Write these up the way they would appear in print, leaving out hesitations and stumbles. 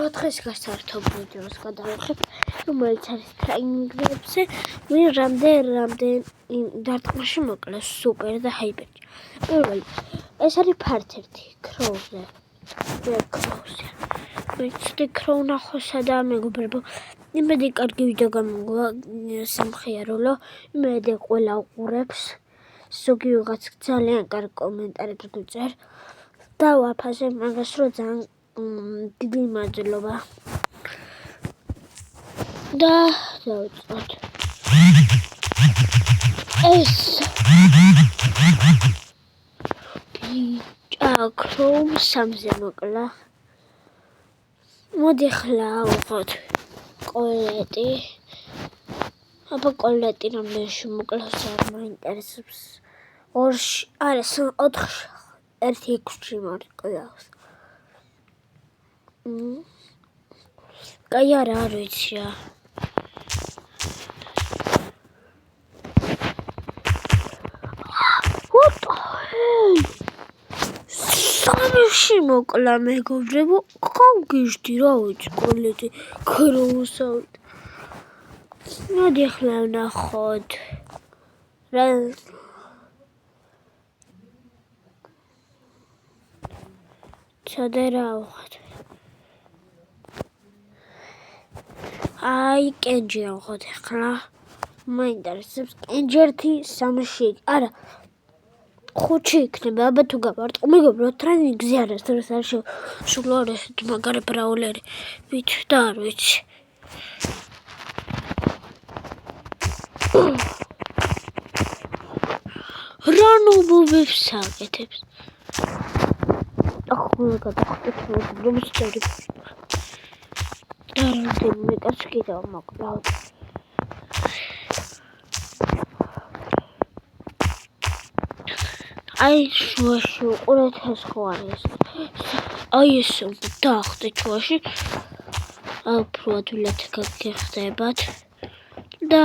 დღეს გასართობ ვიდეოს გადავხებ, რომელიც არის ტრეინინგებზე, ვინ რამდენ დარტყმაში მოკლეს სუპერ და ჰაიპერში. პირველი, ეს არის part 1 ქროუზე. ვიცი ქროუ ნახოსა და მეგობრებო, იმედი კარგი ვიდეო გამოგვა სამხიარულო, იმედი ყველა უყურებს. ზოგი ვიღაც ძალიან კარგ კომენტარებს გვიწერ და ვაფასებ მაგას, რომ ძალიან დიდი მადლობა. და დავიწყოთ. ეს ქროუ 3-ზე მოკლა. მოდი ახლა ავიღოთ კოლეტი. აბა კოლეტი რამდენში მოკლავს არ მაინტერესებს. 2-ში, არა 4-ში, 1-6-ში მოკლავს. კაი არა, არ ვიცი რა. What the hell? 3-ში მოკლა მეგობრებო, გავგიჟდი რა ვიცი კოლეტი ქროუსავით. მოდი ახლა ვნახოთ. რა ჩადერა ავხოთ. აი კენჯი ავხოთ ახლა. მაინტერესებს კენჯი 1-3-ში, არა 5-ში იქნება, აბა თუ გავარტყო მეგობრო, ტრენინგზე არასდროს არ შევშულო ესეთი მაგარი ბრაულერი, ვით და არ ვიცი. რა ნობობებს აკეთებს? ახლა გადახტეთ მეგობრებს წერით. და რამდენიმე კაცს კიდევ მოკლავთ. აი შუაში უყურეთ ეს ხო არის. აი ეს დაახტეთ შუაში. უფრო ადვილად გაგიხდებათ. და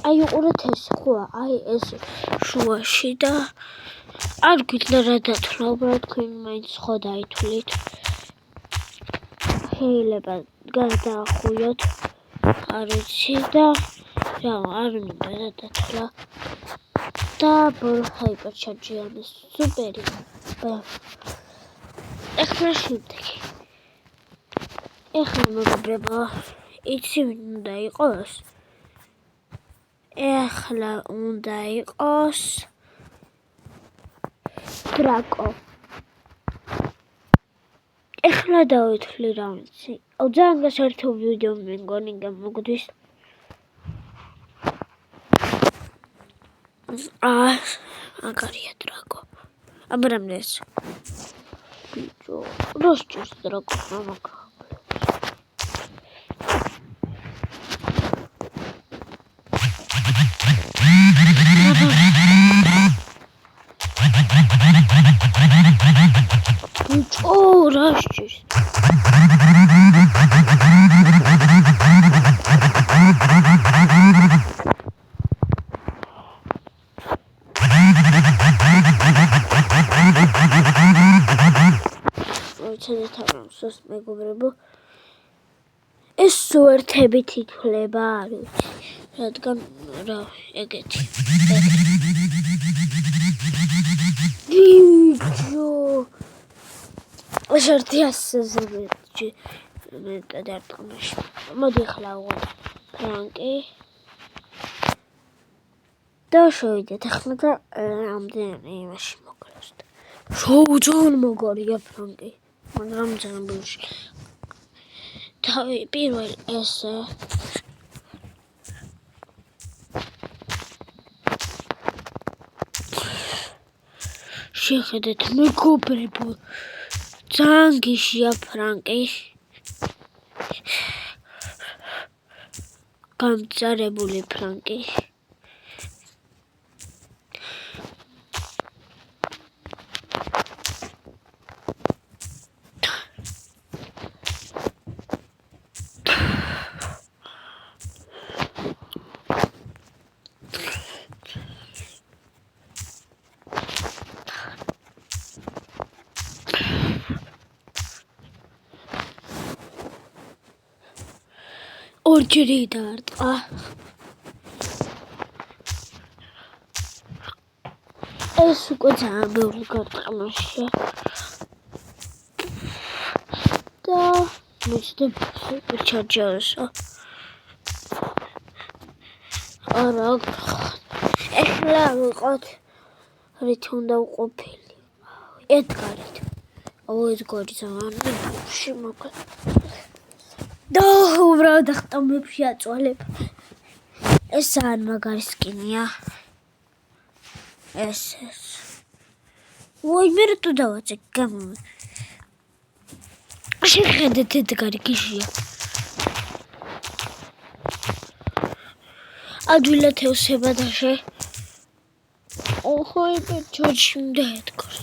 აი უყურეთ ეს ხო, აი ეს შუაში და არ გვიძლია რა დათვლა, უბრალოდ თქვენ მაინც ხო დაითვლით. შეიძლება გადაახույოთ, არ ვიცი და რა არ მინდა რა დათვლა. და ჰაიპერ ჩარჯიანის სუპერი. ახლა შემდეგი. ახლა მეგობრებო, იცი ვინ უნდა იყოს? ახლა უნდა იყოს დრაკო. ახლა დავითვლი რა ვიცი. ძალიან გასართო ვიდეო მეგონი გამოგდის. მაგარია დრაკო. აბა რამდენს? ბიჭო, რა სჭირს დრაკო მამაკა? ბიჭო, რა სჭირს? ცადეთ მეგობრებო, ეს სუერთებით ითვლება, არ ვიცი, რადგან რა ეგეთი. ბიჭო, ეს 100-ზე მეტად დარტყმაში. მოდი ახლა ავიღოთ ფრანკი და შევიდეთ ახლა და რამდენი იმაში მოკლავს. ძალიან მაგარია ფრანკი. მაგრამ ძალიან ბევრი. თავი პირველ ესე შეხედეთ მეგობრებო, ძალიან გიშია ფრანკი. გამწარებული ფრანკი. ორჯერ დაარტყა. ეს უკვე ძალიან ბევრი გარდაქმნაშია. და მისდებ ჩარჯავსა. არა, ეხლა ვიყოთ რით უნდა ვყოფილი. ედგარით. ედგარი ძალიან მებში მოკლედ. და უბრალოდ ახტომებში აწვალებ. ეს ძალიან მაგარი სკინია. ეს. ვაი, მე რატო დავაწე გამო. შეხედეთ ედგარი გიშია. ადვილად ევსება დაშე. ოჰო, ჩორჩი უნდა ედგარს.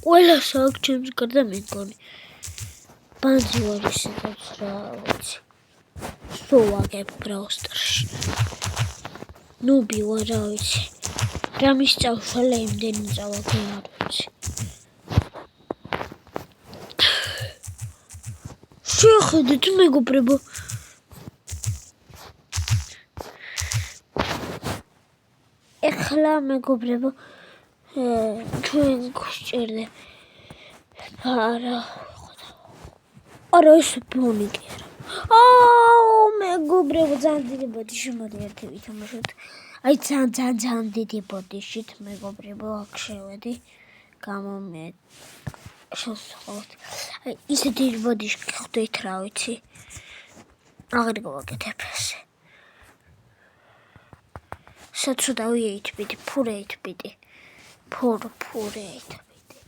ყველას აქვს ჩემს გარდა მე მგონი. ბანძი ვარ ისედაც რა ვიცი. სულ ვაგებ ბრაუსტერში. ნუბი ვარ რა ვიცი. რა მისწავლა იმდენი წავაგე არ ვიცი. შეხედეთ მეგობრებო. ეხლა მეგობრებო ჩვენ გვჭირდება. არა ეს ბონი კი არა. მეგობრებო ძალიან დიდი ბოდიში მოდი ერთი ვითამაშოთ. აი ძალიან დიდი ბოდიშით მეგობრებო აქ შევედი. გამომე შევსხოთ. აი ისე დიდი ბოდიში ხვდით რა ვიცი. აღარ გავაკეთებ ესე. საცუდავი 8-ბიტი, ფური 8-ბიტი. ფური 8-ბიტი.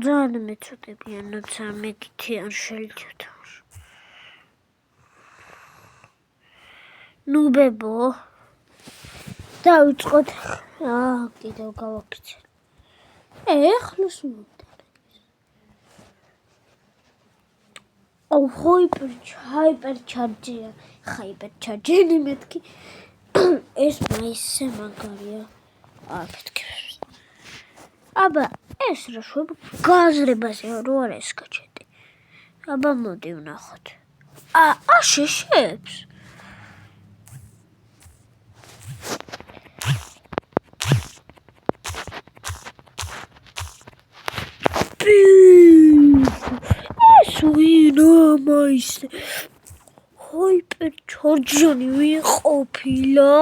ძალიან მეწოდებიან, ძალიან მეკითი არ შეიძლება. ნუბებო. დავიწყოთ. კიდევ გავაკეთე. ეხლა სულ. ჰაიპერჩარჯია. ჰაიპერჩარჯენი მეთქი. ეს მაისე მაგარია. აფეთქებს. აბა ეს რა შვება გაზრებაზე რო არ ესკაჩეთი. აბა მოდი ვნახოთ. შეშებს. ეს ვინა მაისე. ჰაიპერჩარჯენი ვიყოფილა.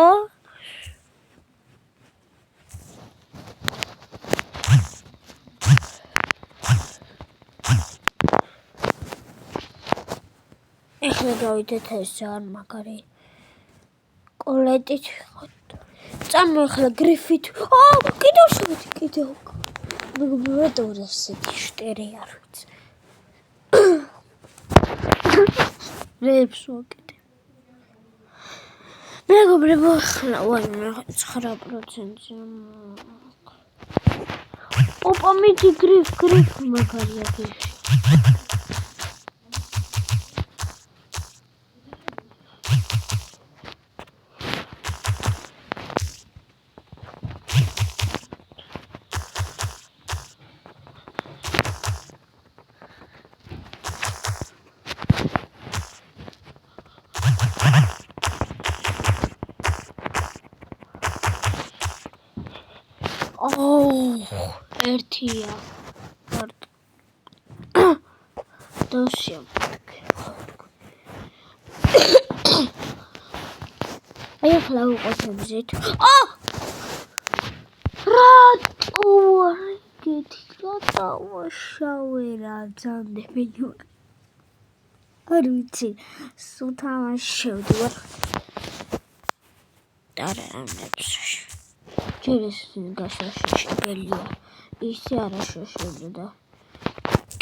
ეხლა გავიდეთ ეს ძალიან მაგარი კოლეტით ვიყოთ. წამოეხლა გრიფით. კიდევ შევედი კიდევ. მეგობრებო ესეთი შტერი არ ვიცი. რეებს ვაკეთე. მეგობრებო ახლა 9%-ზე. ოპა მიდი გრიფ მაგარია გრიფი. ერთია. დოსია. აი ახლა ვუყოთ. რატო დავაშავე რა ძანდებენი ვარ. არ ვიცი. სულ თამაში შევდივარ. არა ამბებში. ჯერ ეს გაშაშებელია. ისე არა შეშებდა.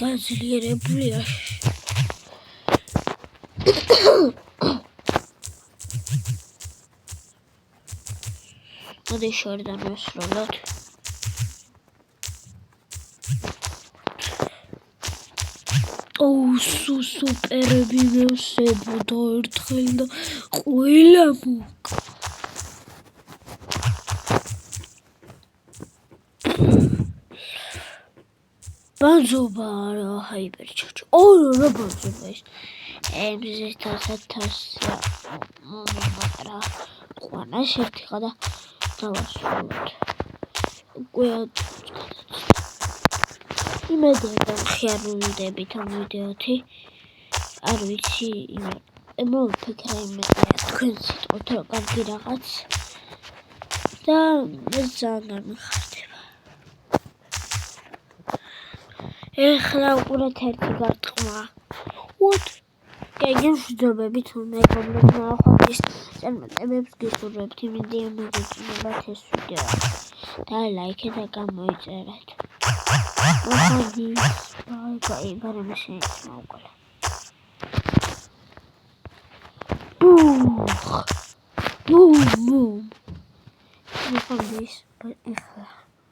გაზლიერებულია. მოდი შორიდან ვესროლოთ. სუპერები მევსებოდა ერთხელ და ყველა მოკ. ბანძობა არა ჰაიპერჩარჯი. რა ბანძობა ის? მზის თასა მომიმაგრა. ყვანა შევთიხა და დავასრულოთ. უკვე იმედია ხიარულდებით ამ ვიდეოთი. არ ვიცი, მოვიფიქრე იმედია თქვენ სიტყვით რომ კარგი რაღაც და ეს ძალიან გამიხარდება. ეხლა უყურეთ ერთი გარტყმა. გეგმშვიდობებით მეგობრებო, ახლა წარმატებებს გისურვებთ, იმედია მოგეწონებათ ეს ვიდეო და ლაიქი და გამოიწერეთ. ბაი, ბარემ შეიცვალა. Boom. Boom. Ეხლა